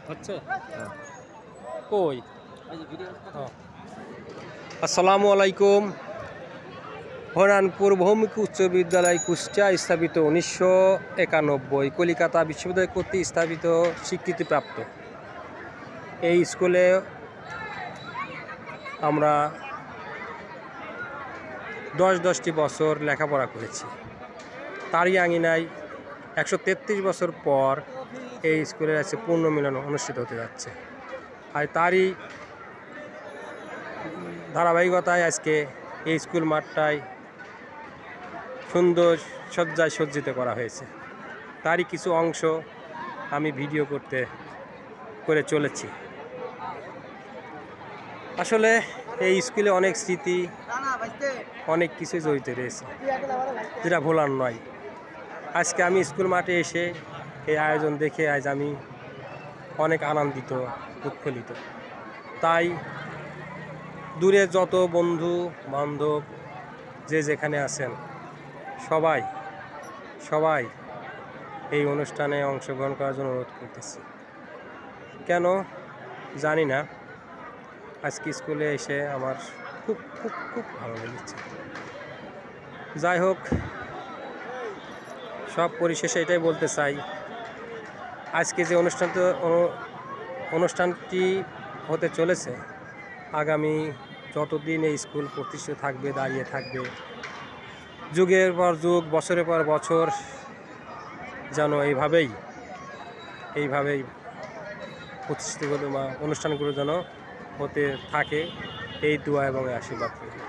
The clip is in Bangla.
হচ্ছে কই আসসালামু আলাইকুম। হরিরানপুর বহুমুখী উচ্চ বিদ্যালয় কুষ্টিয়া স্থাপিত 1991 কলিকাতা বিশ্ববিদ্যালয় কর্তৃক স্থাপিত স্বীকৃতিপ্রাপ্ত এই স্কুলে আমরা 10টি বছর লেখাপড়া করেছি। তারই আঙিনায় 133 বছর পর এই স্কুলের আছে পুনর্মিলন অনুষ্ঠিত হতে যাচ্ছে। আর তারই ধারাবাহিকতায় আজকে এই স্কুল মাঠটায় সুন্দর সজ্জায় সজ্জিত করা হয়েছে। তারই কিছু অংশ আমি ভিডিও করে চলেছি। আসলে এই স্কুলে অনেক স্মৃতি, অনেক কিছু জড়িত রয়েছে যেটা ভোলার নয়। আজকে আমি স্কুল মাঠে এসে এই আয়োজন দেখে আজ আমি অনেক আনন্দিত, উৎফুল্লিত। তাই দূরে যত বন্ধু বান্ধব যে যেখানে আছেন সবাই এই অনুষ্ঠানে অংশগ্রহণ করার জন্য অনুরোধ করতেছি। কেন জানি না, আজকে স্কুলে এসে আমার খুব খুব খুব ভালো লেগেছে। যাই হোক, সব পরিশেষে এটাই বলতে চাই, আজকে যে অনুষ্ঠানটি হতে চলেছে, আগামী যতদিন এই স্কুল প্রতিষ্ঠিত থাকবে, দাঁড়িয়ে থাকবে, যুগের পর যুগ, বছরের পর বছর যেন এইভাবেই প্রতিষ্ঠিত অনুষ্ঠানগুলো যেন হতে থাকে, এই দোয়া এবং আশীর্বাদ করি।